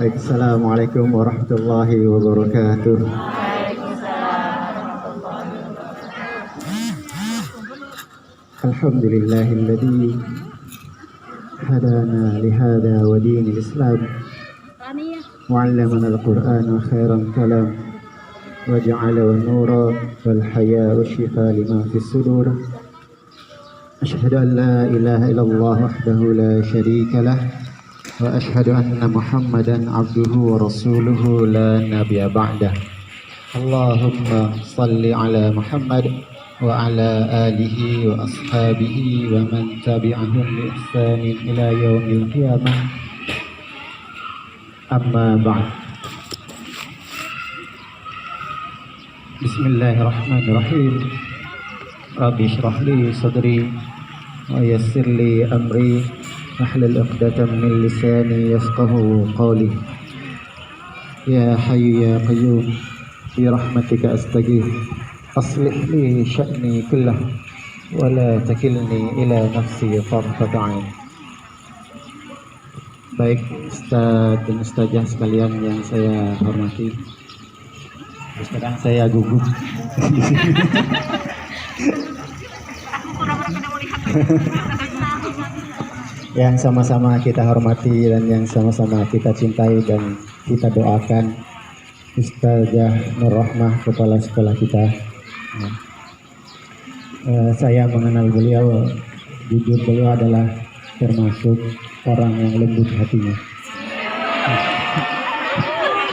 Assalamualaikum warahmatullahi wabarakatuh. Alhamdulillahilladzi hadana lihada wa dinil Islam wa 'allamana al-Qur'an wa khairan kalam wa ja'ala an-nura wal haya wa shifa lima fis sudur. Asyhadu an la ilaha illallah wahdahu la syarika lah wa asyhadu anna Muhammadan abduhu wa rasuluhu la nabiyya ba'dah. Allahumma salli ala Muhammad wa ala alihi wa ashabihi wa man tabi'ahum bi ihsanin ila yaumil qiyamah. Amma ba'd. Bismillahirrahmanirrahim. Rabbi shrah li sadri wa yassir li amri wahlul 'uqdatam min lisani yafqahu qawli. Ya hayyu ya qayyum bi rahmatika astaghith aslih li sya'ni kullah wa la takilni ila nafsi tarfata 'ain. Baik Ustaz dan Ustazah sekalian yang saya hormati, sekarang saya gugup yang sama-sama kita hormati dan yang sama-sama kita cintai dan kita doakan Ustazah Nur Rahmah, kepala sekolah kita. Saya mengenal beliau, jujur beliau adalah termasuk orang yang lembut hatinya.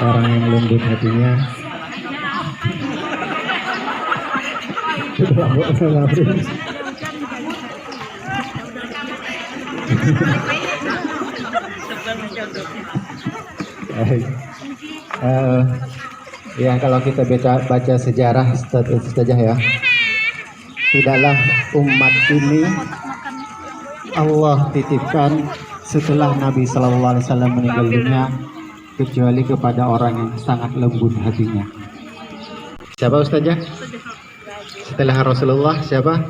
Orang yang lembut hatinya. Ya, kalau kita baca sejarah saja ya, tidaklah umat ini Allah titipkan setelah Nabi Sallallahu Alaihi Wasallam meninggal dunia kecuali kepada orang yang sangat lembut hatinya. Siapa Ustazah? Setelah Rasulullah siapa?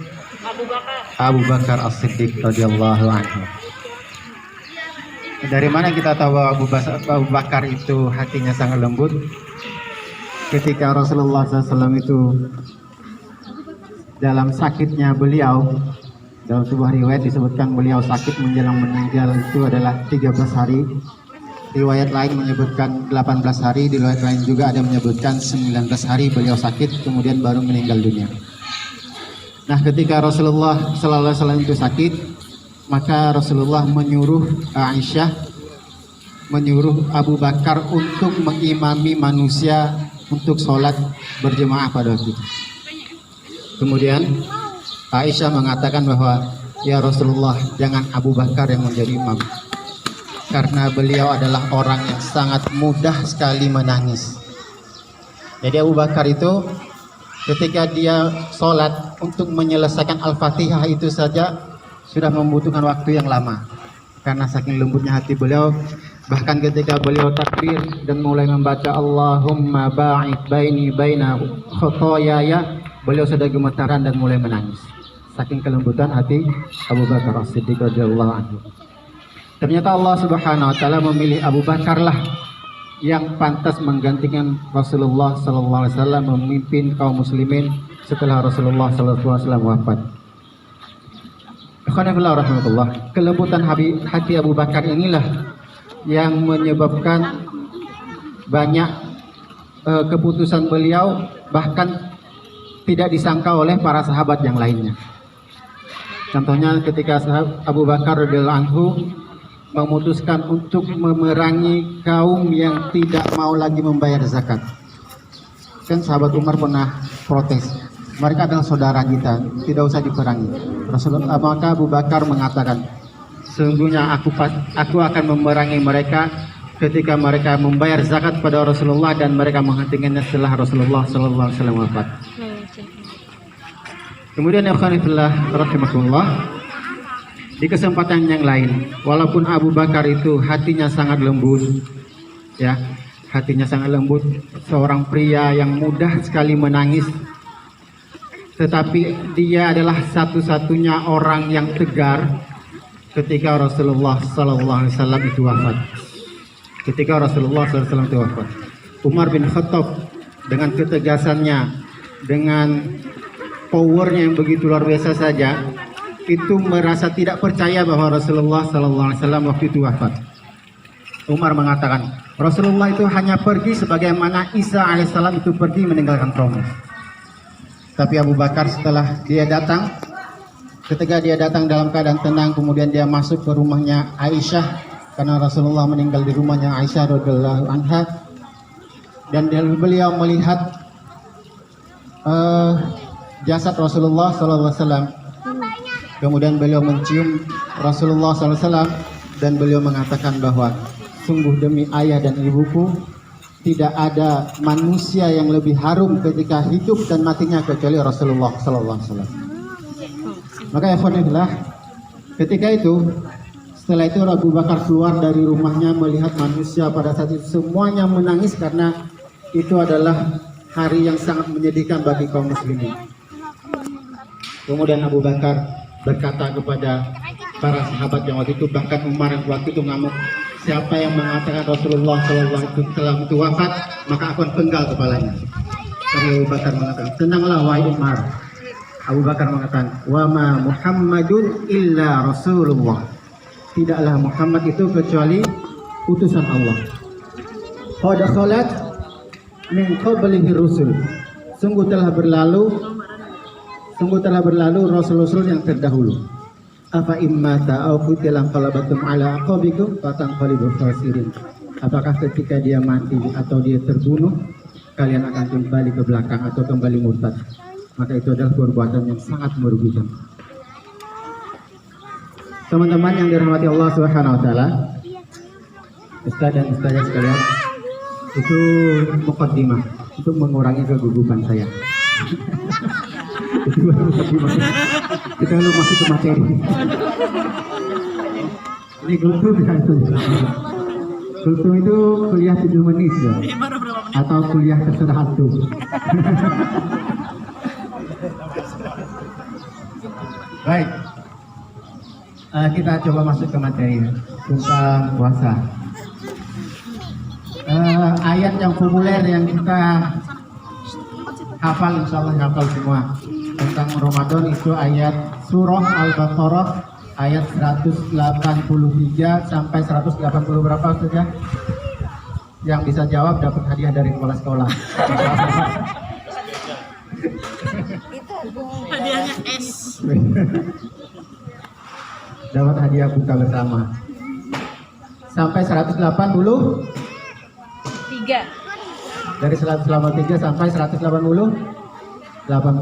Abu Bakar As-Siddiq radhiyallahu anhu. Dari mana kita tahu Abu Bakar itu hatinya sangat lembut? Ketika Rasulullah SAW itu dalam sakitnya beliau, dalam sebuah riwayat disebutkan beliau sakit menjelang meninggal itu adalah 13 hari. Riwayat lain menyebutkan 18 hari, di riwayat lain juga ada menyebutkan 19 hari beliau sakit kemudian baru meninggal dunia. Nah, ketika Rasulullah sallallahu alaihi wasallam itu sakit, maka Rasulullah menyuruh Aisyah, menyuruh Abu Bakar untuk mengimami manusia untuk sholat berjemaah pada waktu itu. Kemudian Aisyah mengatakan bahwa ya Rasulullah, jangan Abu Bakar yang menjadi imam, karena beliau adalah orang yang sangat mudah sekali menangis. Jadi Abu Bakar itu ketika dia sholat untuk menyelesaikan Al-Fatihah itu saja sudah membutuhkan waktu yang lama karena saking lembutnya hati beliau. Bahkan ketika beliau takbir dan mulai membaca Allahumma ba'id baini baina khotoyaya, beliau sudah gemetaran dan mulai menangis saking kelembutan hati Abu Bakar As-Siddiq radhiyallahu anhu. Ternyata Allah Subhanahu wa taala memilih Abu Bakar lah yang pantas menggantikan Rasulullah sallallahu alaihi wasallam memimpin kaum muslimin setelah Rasulullah sallallahu alaihi wasallam wafat. Alhamdulillah, kelembutan hati Abu Bakar inilah yang menyebabkan banyak keputusan beliau bahkan tidak disangka oleh para sahabat yang lainnya. Contohnya ketika Abu Bakar radhiyallahu anhu memutuskan untuk memerangi kaum yang tidak mau lagi membayar zakat. Kan sahabat Umar pernah protes, mereka adalah saudara kita, tidak usah diperangi. Rasulullah, maka Abu Bakar mengatakan, sesungguhnya aku akan memerangi mereka ketika mereka membayar zakat pada Rasulullah dan mereka menghentikannya setelah Rasulullah sallallahu alaihi wasallam wafat. Kemudian ya khanifillah rahimakumullah, di kesempatan yang lain, walaupun Abu Bakar itu hatinya sangat lembut, ya, hatinya sangat lembut, seorang pria yang mudah sekali menangis, tetapi dia adalah satu-satunya orang yang tegar ketika Rasulullah sallallahu alaihi wasallam itu wafat. ketika Rasulullah SAW itu wafat. Umar bin Khattab dengan ketegasannya, dengan powernya yang begitu luar biasa saja, itu merasa tidak percaya bahwa Rasulullah SAW waktu itu wafat. Umar mengatakan, Rasulullah itu hanya pergi sebagaimana Isa alaihissalam itu pergi meninggalkan kaumnya. Tapi Abu Bakar setelah dia datang, ketika dia datang dalam keadaan tenang, kemudian dia masuk ke rumahnya Aisyah, karena Rasulullah meninggal di rumahnya Aisyah radhiyallahu anha, dan beliau melihat jasad Rasulullah SAW. Kemudian beliau mencium Rasulullah SAW dan beliau mengatakan bahwa sungguh demi ayah dan ibuku, tidak ada manusia yang lebih harum ketika hidup dan matinya kecuali Rasulullah SAW. Maka ya khonillah, ketika itu, setelah itu Abu Bakar keluar dari rumahnya melihat manusia pada saat itu semuanya menangis karena itu adalah hari yang sangat menyedihkan bagi kaum muslimin. Kemudian Abu Bakar berkata kepada para sahabat yang waktu itu, bahkan Umar yang waktu itu ngamuk, siapa yang mengatakan Rasulullah SAW itu wafat, maka akan penggal kepalanya. Tapi Abu Bakar mengatakan, tenanglah wahai Umar. Abu Bakar mengatakan, wa ma Muhammadun illa Rasulullah. Tidaklah Muhammad itu kecuali utusan Allah. Qad khalat min qablihi rusul. Sungguh telah berlalu rasul-rasul yang terdahulu. Afa imma ta'au qutilan qalabatum ala aqabikum fatanqalibu khasirin. Apakah ketika dia mati atau dia terbunuh, kalian akan kembali ke belakang atau kembali murtad? Maka itu adalah perbuatan yang sangat merugikan. Teman-teman yang dirahmati Allah Subhanahu wa taala, ustaz dan ustazah sekalian, itu muqaddimah untuk mengurangi kegugupan saya. Itu baru muqaddimah. Kita lalu masuk ke materi. Ini kultum ya itu. Kultum itu kuliah 7 menit ya. Atau kuliah keserahan tuh. Baik. Kita coba masuk ke materi tentang puasa. Ayat yang populer yang kita hafal, insyaallah hafal semua tentang Ramadan itu ayat surah Al-Baqarah ayat 183 sampai 180 berapa saja? Yang bisa jawab dapat hadiah dari kepala sekolah. Hadiahnya S. Dapat hadiah buka bersama. Sampai 183. Dari 183 sampai 187 dapat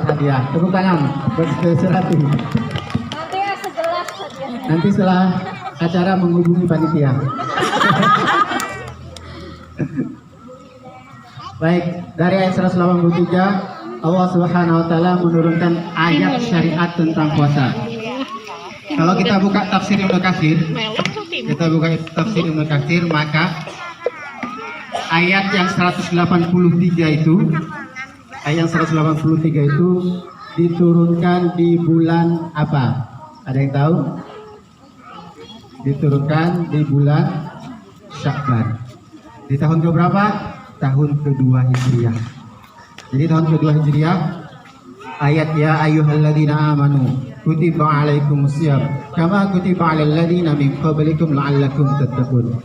hadiah. Tepuk tangan buat Serati. Nanti setelah acara menghubungi panitia. Baik, dari ayat 183 Allah Subhanahu wa taala menurunkan ayat syariat tentang puasa. Kalau kita buka tafsir Ibnu Katsir, maka ayat yang 183 itu diturunkan di bulan apa? Ada yang tahu? Diturunkan di bulan Sya'ban. Di tahun ke berapa? Tahun kedua Hijriah. Jadi tahun kedua Hijriah, ayat ya ayyuhalladzina amanu kutiba alaikumusiyam kama kutiba alal ladzina min qablikum la'allakum tattaqun.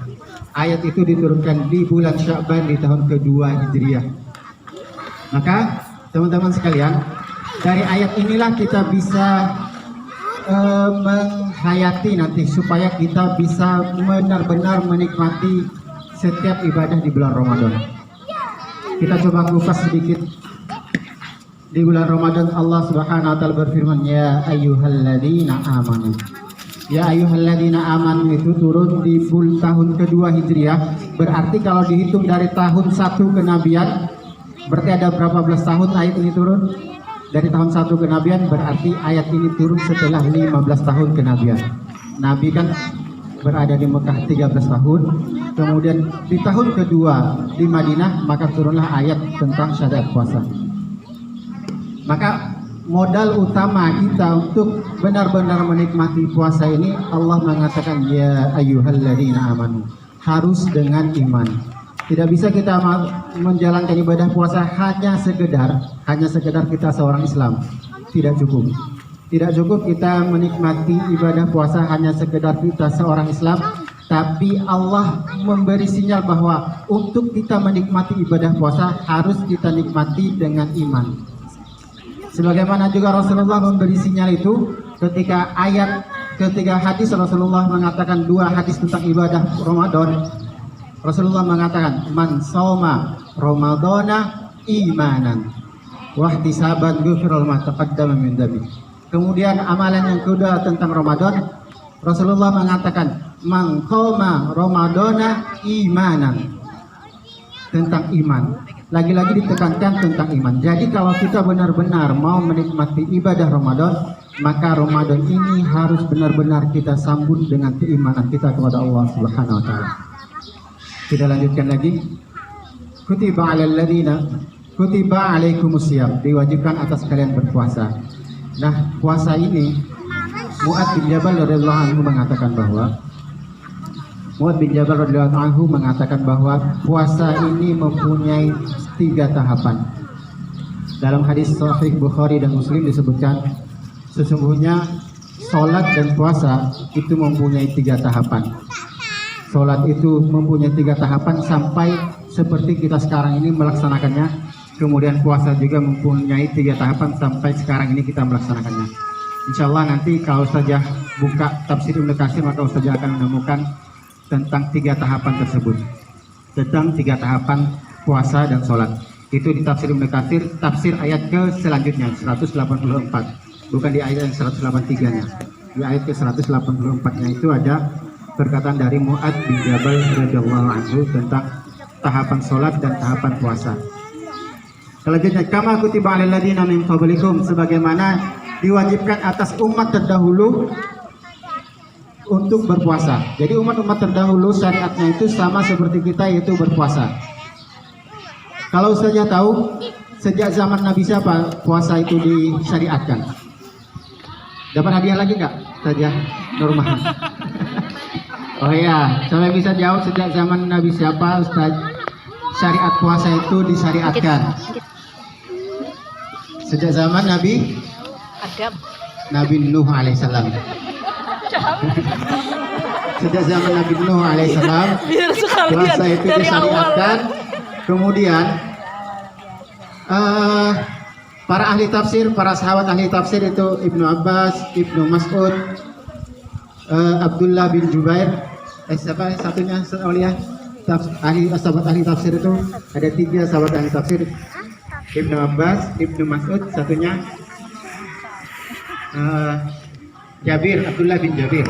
Ayat itu diturunkan di bulan Sya'ban di tahun kedua Hijriah. Maka teman-teman sekalian, dari ayat inilah kita bisa menghayati nanti supaya kita bisa benar-benar menikmati setiap ibadah di bulan Ramadan. Kita coba kupas sedikit. Di bulan Ramadan Allah Subhanahu wa taala berfirman, ya ayyuhalladzina amanu. Ya ayyuhalladzina amanu itu turun di tahun kedua Hijriah. Berarti kalau dihitung dari tahun 1 kenabian, berarti ada berapa belas tahun ayat ini turun? Dari tahun 1 kenabian berarti ayat ini turun setelah 15 tahun kenabian. Nabi kan berada di Mekah 13 tahun. Kemudian di tahun kedua di Madinah maka turunlah ayat tentang syariat puasa. Maka modal utama kita untuk benar-benar menikmati puasa ini, Allah mengatakan ya ayyuhalladzina amanu, harus dengan iman. Tidak bisa kita menjalankan ibadah puasa hanya sekedar kita seorang Islam. Tidak cukup. Tidak cukup kita menikmati ibadah puasa hanya sekedar kita seorang Islam, tapi Allah memberi sinyal bahwa untuk kita menikmati ibadah puasa harus kita nikmati dengan iman. Sebagaimana juga Rasulullah memberi sinyal itu ketika hadis Rasulullah mengatakan, dua hadis tentang ibadah Ramadan. Rasulullah mengatakan, man shauma ramadhana imanan wa ihtisaban ghufira ma taqaddama min dhanbi. Kemudian amalan yang kedua tentang Ramadan, Rasulullah mengatakan, man qama ramadhana imanan, tentang iman. Lagi-lagi ditekankan tentang iman. Jadi kalau kita benar-benar mau menikmati ibadah Ramadan, maka Ramadan ini harus benar-benar kita sambut dengan keimanan kita kepada Allah Subhanahu wa taala. Kita lanjutkan lagi. Kutiba 'alal ladzina kutiba 'alaikumusiyam, diwajibkan atas kalian berpuasa. Nah, puasa ini Mu'adz bin Jabal radhiyallahu anhu mengatakan bahwa puasa ini mempunyai 3 tahapan. Dalam hadis Sahih Bukhari dan Muslim disebutkan, sesungguhnya sholat dan puasa itu mempunyai 3 tahapan. Sholat itu mempunyai 3 tahapan sampai seperti kita sekarang ini melaksanakannya. Kemudian puasa juga mempunyai 3 tahapan sampai sekarang ini kita melaksanakannya. Insya Allah nanti kalau saja buka tafsir Ibnu Katsir, maka Ustaz akan menemukan tentang 3 tahapan tersebut, tentang 3 tahapan puasa dan sholat. Itu di tafsir Ibnu Katsir, tafsir ayat ke selanjutnya 184, bukan di ayat yang 183-nya. Di ayat ke 184-nya itu ada perkataan dari Mu'adz bin Jabal radhiyallahu anhu tentang tahapan sholat dan tahapan puasa. Selanjutnya, kama kutiba 'alal ladzina min qablikum, sebagaimana diwajibkan atas umat terdahulu untuk berpuasa. Jadi umat-umat terdahulu syariatnya itu sama seperti kita, yaitu berpuasa. Kalau saja tahu sejak zaman Nabi siapa puasa itu disyariatkan? Dapat hadiah lagi nggak saja Nurmah? Oh iya, sampai bisa jawab sejak zaman Nabi siapa Ustaz syariat puasa itu disyariatkan? Sejak zaman Nabi Adam, Nabi Nuh alaihissalam. Sejak zaman Nabi Nuh alaihissalam puasa itu disyariatkan. Kemudian para ahli tafsir, para sahabat ahli tafsir itu Ibnu Abbas, Ibnu Mas'ud, Abdullah bin Jubair, siapa satunya sahabat ahli tafsir itu ada 3 sahabat ahli tafsir, Ibnu Abbas, Ibnu Mas'ud, satunya Abdullah bin Jabir.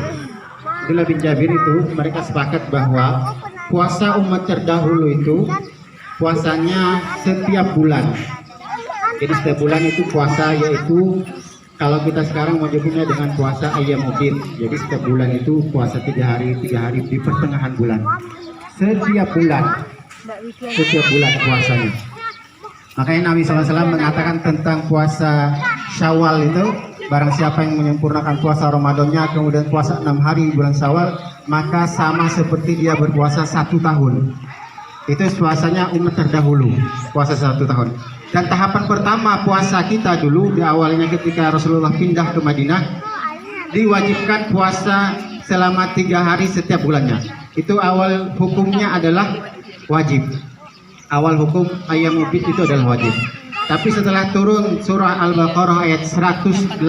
Abdullah bin Jabir itu mereka sepakat bahwa puasa umat terdahulu itu puasanya setiap bulan. Jadi setiap bulan itu puasa, yaitu kalau kita sekarang menyebutnya dengan puasa Ayyamul-Bid. Jadi setiap bulan itu puasa 3 hari di pertengahan bulan. Setiap bulan puasanya. Makanya Nabi SAW mengatakan tentang puasa Syawal itu, barang siapa yang menyempurnakan puasa Ramadannya kemudian puasa 6 hari bulan Syawal, maka sama seperti dia berpuasa 1 tahun. Itu puasanya umat terdahulu, puasa 1 tahun. Dan tahapan pertama puasa kita dulu di awalnya ketika Rasulullah pindah ke Madinah, diwajibkan puasa selama 3 hari setiap bulannya. Itu awal hukumnya adalah wajib. Awal hukum Ayyamul-Bid itu adalah wajib. Tapi setelah turun surah Al-Baqarah ayat 185,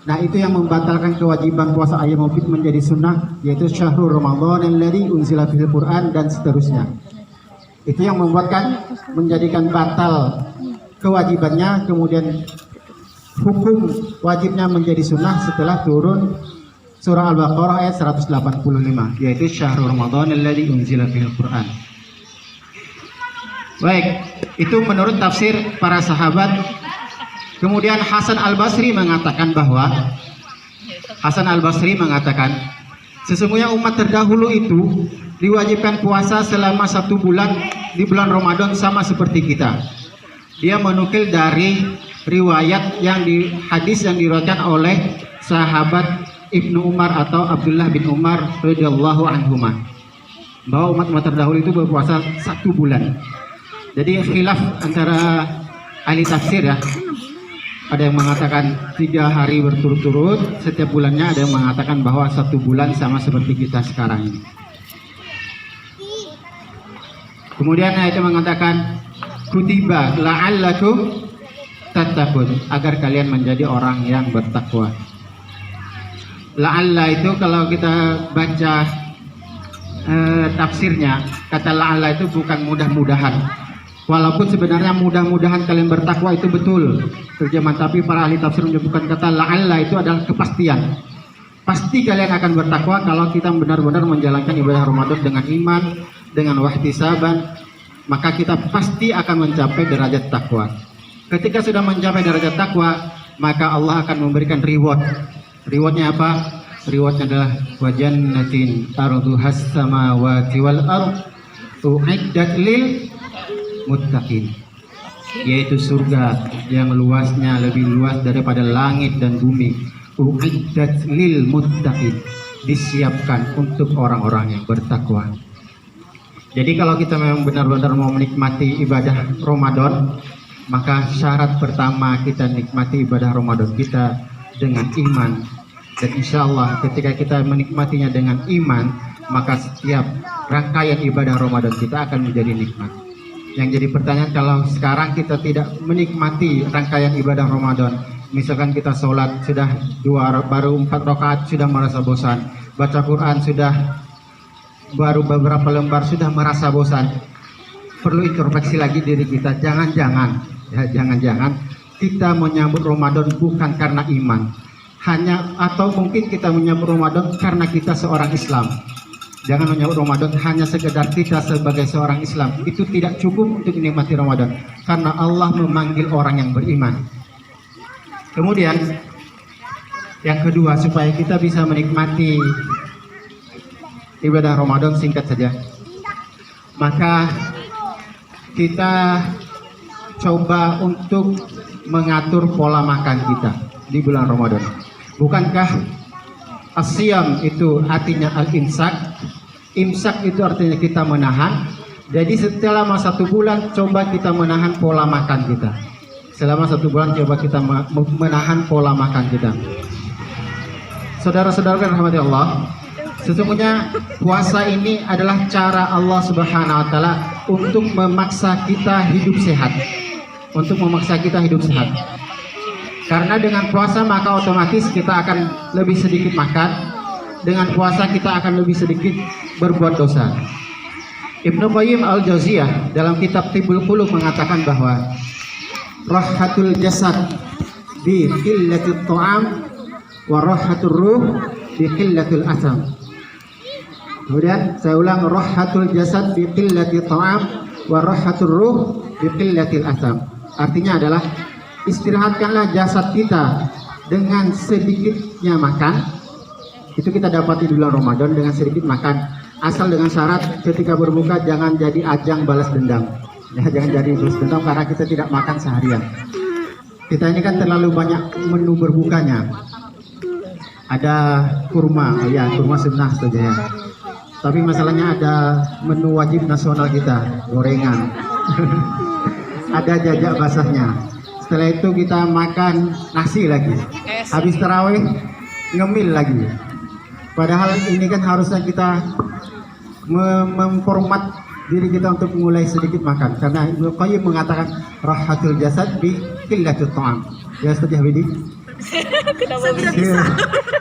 nah itu yang membatalkan kewajiban puasa Ayyamul-Bid menjadi sunnah, yaitu syahrul Ramadan alladzi unzila fihil Qur'an dan seterusnya. Itu yang menjadikan batal kewajibannya, kemudian hukum wajibnya menjadi sunnah setelah turun surah Al-Baqarah ayat 185, yaitu syahrul Ramadan alladzi unzila fihil Qur'an. Baik, itu menurut tafsir para sahabat. Kemudian Hasan Al-Basri mengatakan sesungguhnya umat terdahulu itu diwajibkan puasa selama 1 bulan di bulan Ramadan sama seperti kita. Dia menukil dari riwayat hadis yang diriwayatkan oleh sahabat Ibnu Umar atau Abdullah bin Umar radhiyallahu anhuma, bahwa umat-umat terdahulu itu berpuasa 1 bulan. Jadi khilaf antara ahli tafsir ya. Ada yang mengatakan 3 hari berturut-turut setiap bulannya, ada yang mengatakan bahwa 1 bulan sama seperti kita sekarang ini. Kemudian ayatnya mengatakan kutiba la'allakum tattaqun, agar kalian menjadi orang yang bertakwa. La'alla itu kalau kita baca tafsirnya, kata la'alla itu bukan mudah-mudahan. Walaupun sebenarnya mudah-mudahan kalian bertakwa itu betul terjemahan, tapi para ahli tafsir menyebutkan kata la'alla itu adalah kepastian. Pasti kalian akan bertakwa kalau kita benar-benar menjalankan ibadah Ramadan dengan iman, dengan wahtisaban, maka kita pasti akan mencapai derajat takwa. Ketika sudah mencapai derajat takwa, maka Allah akan memberikan reward. Rewardnya apa? Rewardnya adalah wajannatin arduhas samawati wal ard uiddat lil muttaqin, yaitu surga yang luasnya lebih luas daripada langit dan bumi. Uiddat lil muttaqin, disiapkan untuk orang-orang yang bertakwa. Jadi kalau kita memang benar-benar mau menikmati ibadah Ramadan, maka syarat pertama kita nikmati ibadah Ramadan kita dengan iman. Dan insya Allah ketika kita menikmatinya dengan iman, maka setiap rangkaian ibadah Ramadan kita akan menjadi nikmat. Yang jadi pertanyaan, kalau sekarang kita tidak menikmati rangkaian ibadah Ramadan, misalkan kita sholat sudah baru 4 rakaat sudah merasa bosan, baca Quran sudah baru beberapa lembar sudah merasa bosan, perlu introspeksi lagi diri kita. Jangan-jangan kita menyambut Ramadan bukan karena iman, atau mungkin kita menyambut Ramadan karena kita seorang Islam. Jangan menyambut Ramadan hanya sekedar kita sebagai seorang Islam. Itu tidak cukup untuk menikmati Ramadan, karena Allah memanggil orang yang beriman. Kemudian yang kedua, supaya kita bisa menikmati ibadah Ramadan, singkat saja, maka kita coba untuk mengatur pola makan kita di bulan Ramadan. Bukankah asyam itu artinya al-imsak? Imsak itu artinya kita menahan. Jadi selama 1 bulan coba kita menahan pola makan kita. Selama 1 bulan coba kita menahan pola makan kita. Saudara-saudara yang rahmati Allah, sesungguhnya puasa ini adalah cara Allah Subhanahu wa taala untuk memaksa kita hidup sehat. Karena dengan puasa maka otomatis kita akan lebih sedikit makan. Dengan puasa kita akan lebih sedikit berbuat dosa. Ibnu Qayyim al-Jauziyah dalam kitab Tibbul Qulub mengatakan bahwa rahatul jasad bi qillatil ta'am wa rahatul ruh bi qillatil asam. Kemudian saya ulang, rahatul jasad bi qillatil ta'am wa rahatul ruh bi qillatil asam. Artinya adalah istirahatkanlah jasad kita dengan sedikitnya makan. Itu kita dapati di bulan Ramadan dengan sedikit makan, asal dengan syarat ketika berbuka jangan jadi ajang balas dendam. Ya, jangan jadi balas dendam karena kita tidak makan seharian. Kita ini kan terlalu banyak menu berbukanya. Ada kurma, ya kurma sunnah saja ya. Tapi masalahnya ada menu wajib nasional kita, gorengan. Ada jajak basahnya. Setelah itu kita makan nasi lagi. Habis tarawih ngemil lagi. Padahal ini kan harusnya kita memformat diri kita untuk mulai sedikit makan. Karena Ibnu Qayyim mengatakan rahatul jasad bi qillatil ta'am. Ya Ustaz Habidi. Kenapa bisa?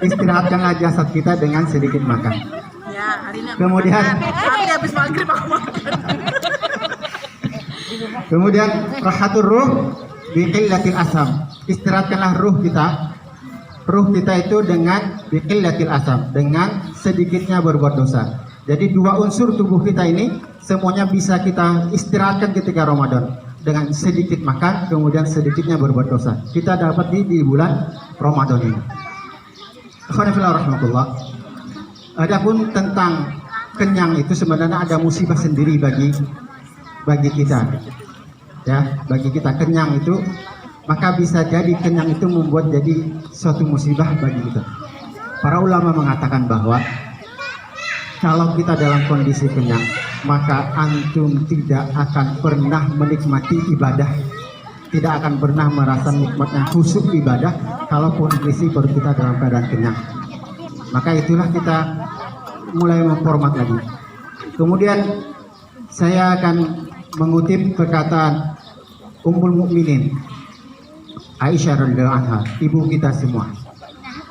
Istirahatkanlah jasad kita dengan sedikit makan. Ya, hari ini kemudian habis maghrib aku makan. Kemudian rahatul ruh bi qillatil asam. Istirahatkanlah ruh kita itu dengan bi qillatil asam, dengan sedikitnya berbuat dosa. Jadi 2 unsur tubuh kita ini semuanya bisa kita istirahatkan ketika Ramadan, dengan sedikit makan kemudian sedikitnya berbuat dosa. Kita dapat di bulan Ramadan ini. Alhamdulillah. Adapun tentang kenyang itu sebenarnya ada musibah sendiri bagi kita. Ya, bagi kita kenyang itu maka bisa jadi kenyang itu membuat jadi suatu musibah bagi kita. Para ulama mengatakan bahwa kalau kita dalam kondisi kenyang, maka antum tidak akan pernah menikmati ibadah, tidak akan pernah merasa nikmatnya khusyuk ibadah kalaupun isi perut kita dalam keadaan kenyang. Maka itulah kita mulai memformat lagi. Kemudian saya akan mengutip perkataan Ummul Mukminin Aisyah radhiyallahu anha, ibu kita semua.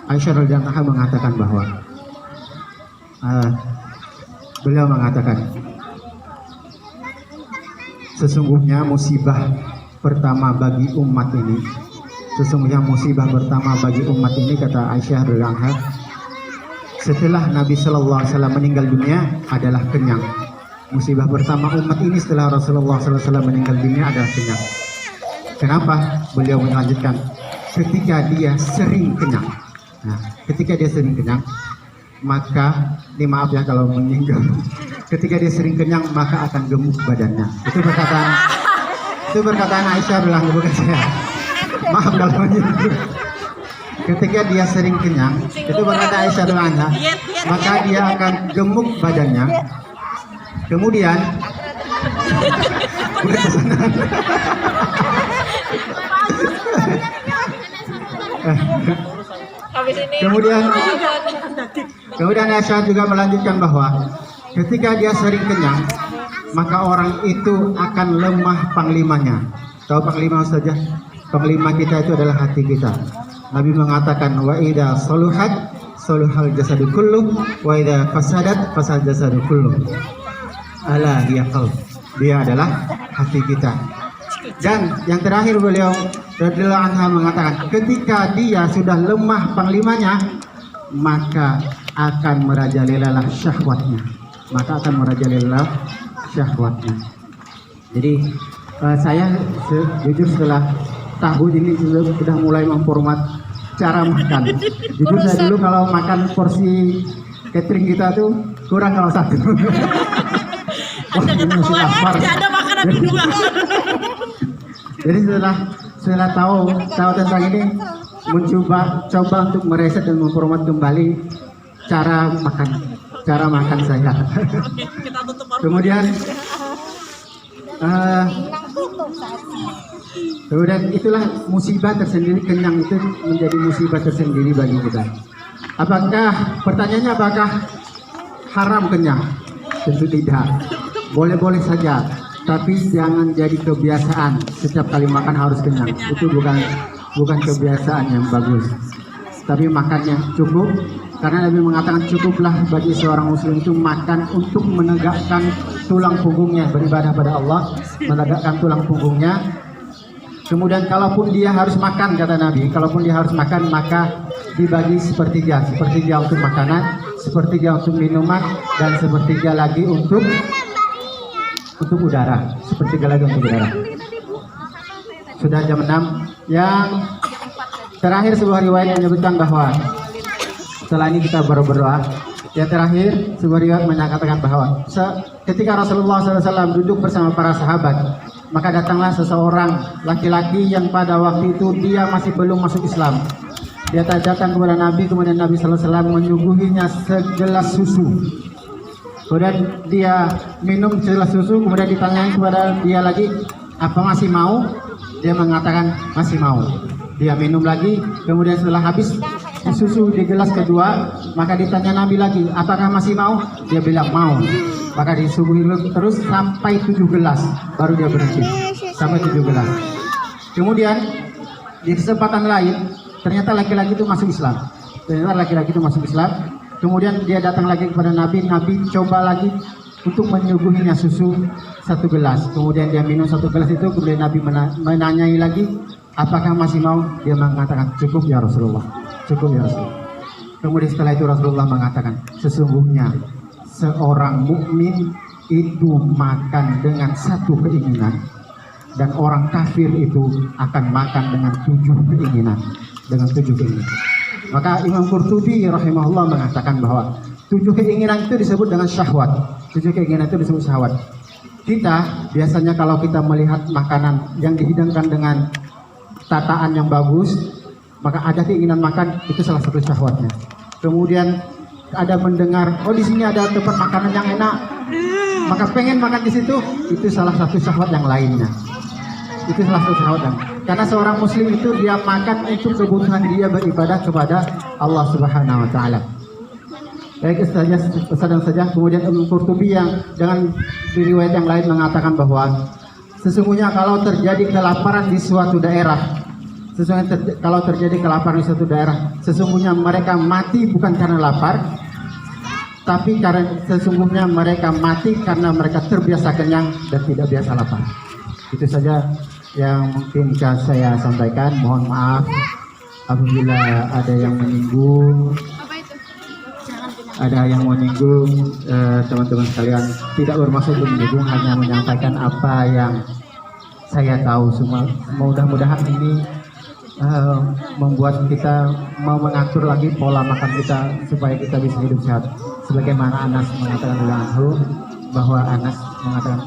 Aisyah radhiyallahu anha mengatakan bahwa beliau mengatakan, sesungguhnya musibah pertama bagi umat ini, sesungguhnya musibah pertama bagi umat ini, kata Aisyah radhiyallahu anha, setelah Nabi Shallallahu Alaihi Wasallam meninggal dunia adalah kenyang. Musibah pertama umat ini setelah Rasulullah SAW meninggal dunia adalah kenyang. Kenapa? Beliau melanjutkan, ketika dia sering kenyang. Nah, ketika dia sering kenyang, maka, ini maaf ya kalau meninggal, ketika dia sering kenyang maka akan gemuk badannya. Itu perkataan Aisyah, bukan saya. Maaf kalau menyinggung. Ketika dia sering kenyang, itu berkata Aisyah doanya, maka dia akan gemuk badannya. Kemudian kemudian Aisyah juga melanjutkan bahwa ketika dia sering kenyang, maka orang itu akan lemah panglimanya. Tahu panglima saja? Panglima kita itu adalah hati kita. Nabi mengatakan, wa idza saluhat saluhal jasadu kullu wa idza fasadat fasad jasadu kullu. Ala hiya qalb. Dia adalah hati kita. Dan yang terakhir beliau radhiyallahu anha mengatakan, ketika dia sudah lemah panglimanya, maka akan merajalelalah syahwatnya. Maka akan merajalelalah syahwatnya. Jadi saya jujur setelah tahun ini sudah mulai memformat cara makan. Jujur saya dulu kalau makan porsi catering kita tuh kurang kalau satu. Wah, ini masih lapar. Ada makanan kedua. Jadi setelah tahu tentang ini, coba untuk mereset dan memformat kembali cara makan saya. Kita tutup. Kemudian itulah musibah tersendiri, kenyang itu menjadi musibah tersendiri bagi kita. Pertanyaannya apakah haram kenyang? Tentu tidak. Boleh-boleh saja, tapi jangan jadi kebiasaan setiap kali makan harus kenyang. Itu bukan kebiasaan yang bagus. Tapi makannya cukup, karena Nabi mengatakan cukuplah bagi seorang muslim itu makan untuk menegakkan tulang punggungnya, beribadah pada Allah, menegakkan tulang punggungnya. Kemudian kalaupun dia harus makan, kata Nabi, kalaupun dia harus makan, maka dibagi sepertiga untuk makanan, sepertiga untuk minuman, dan sepertiga lagi untuk udara, sepertiga lagi untuk udara. Sudah jam 6. Yang terakhir sebuah riwayat yang menyebutkan bahwa setelah ini kita baru berdoa. Yang terakhir sebuah riwayat menyatakan bahwa ketika Rasulullah SAW duduk bersama para sahabat, maka datanglah seseorang laki-laki yang pada waktu itu dia masih belum masuk Islam. Dia datang kepada Nabi, kemudian Nabi SAW menyuguhinya segelas susu. Kemudian dia minum segelas susu, kemudian ditanyai kepada dia lagi, apa masih mau? Dia mengatakan masih mau. Dia minum lagi, kemudian setelah habis susu di gelas kedua, maka ditanya Nabi lagi, apakah masih mau? Dia bilang mau. Maka disuguhi terus sampai 7 gelas, baru dia berhenti. Sampai 7 gelas. Kemudian di kesempatan lain, ternyata laki-laki itu masuk Islam. Kemudian dia datang lagi kepada Nabi, Nabi coba lagi untuk menyuguhinya susu 1 gelas. Kemudian dia minum 1 gelas itu, kemudian Nabi menanyai lagi, apakah masih mau? Dia mengatakan, cukup ya Rasulullah, cukup ya Rasulullah. Kemudian setelah itu Rasulullah mengatakan, sesungguhnya seorang mukmin itu makan dengan 1 keinginan, dan orang kafir itu akan makan dengan 7 keinginan. Maka Imam Qurtubi rahimahullah mengatakan bahwa 7 keinginan itu disebut dengan syahwat. 7 keinginan itu disebut syahwat. Kita biasanya kalau kita melihat makanan yang dihidangkan dengan tataan yang bagus, maka ada keinginan makan, itu salah satu syahwatnya. Kemudian ada mendengar, oh di sini ada tempat makanan yang enak, maka pengen makan di situ, itu salah satu syahwat yang lainnya. Itu salah satu syahwat. Karena seorang muslim itu dia makan untuk kebutuhan dia beribadah kepada Allah Subhanahu wa taala. Baik, saja. Kemudian Ibnu Qurtubi yang dengan riwayat yang lain mengatakan bahwa sesungguhnya kalau terjadi kelaparan di suatu daerah, sesungguhnya mereka mati bukan karena lapar, tapi karena sesungguhnya mereka mati karena mereka terbiasa kenyang dan tidak biasa lapar. Itu saja yang mungkin saya sampaikan. Mohon maaf apabila ada yang menyinggung, teman-teman sekalian. Tidak bermaksud untuk menyinggung, hanya menyampaikan apa yang saya tahu. Semua mudah-mudahan ini membuat kita mau mengatur lagi pola makan kita supaya kita bisa hidup sehat. Sebagaimana Anas mengatakan bahwa Anas mengatakan,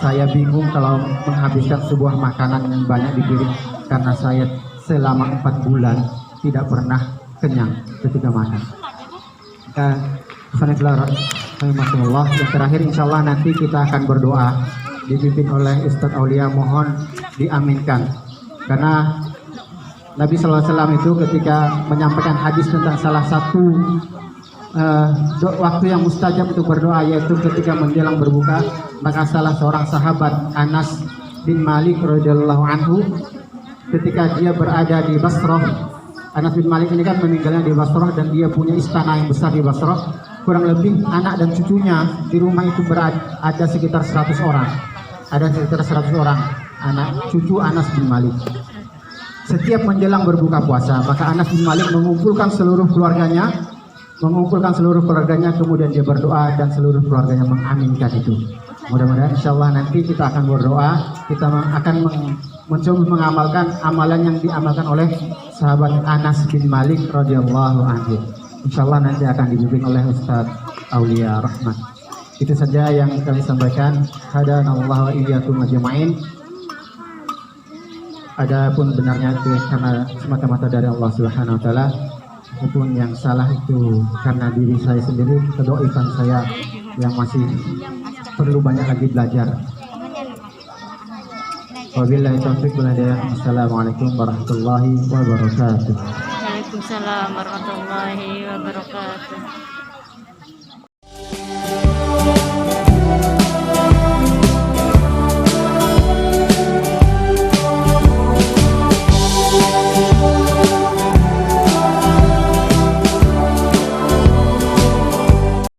saya bingung kalau menghabiskan sebuah makanan yang banyak di piring karena saya selama 4 bulan tidak pernah kenyang ketika makan. Yang terakhir, insya Allah nanti kita akan berdoa dipimpin oleh Ustadz Aulia. Mohon diaminkan, karena Nabi SAW itu ketika menyampaikan hadis tentang salah satu waktu yang mustajab untuk berdoa, yaitu ketika menjelang berbuka, maka salah seorang sahabat Anas bin Malik radhiyallahu anhu, ketika dia berada di Basrah. Anas bin Malik ini kan meninggalnya di Basrah dan dia punya istana yang besar di Basrah. Kurang lebih anak dan cucunya di rumah itu ada sekitar 100 orang. Ada sekitar 100 orang anak cucu Anas bin Malik. Setiap menjelang berbuka puasa, maka Anas bin Malik mengumpulkan seluruh keluarganya, kemudian dia berdoa dan seluruh keluarganya mengaminkan itu. Mudah-mudahan insyaallah nanti kita akan berdoa, kita akan mencoba mengamalkan amalan yang diamalkan oleh sahabat Anas bin Malik radhiyallahu anhu. Insyaallah nanti akan dibimbing oleh Ustadz Aulia Rahmat. Itu saja yang kami sampaikan. Hadanallahu wa iyyakum ajma'in. Adapun benarnya itu karena semata-mata dari Allah Subhanahu wa taala. Adapun yang salah itu karena diri saya sendiri, kedoifan saya yang masih perlu banyak lagi belajar. Wabillahi taufiq wal hidayah. Assalamualaikum warahmatullahi wabarakatuh. Waalaikumsalam warahmatullahi wabarakatuh.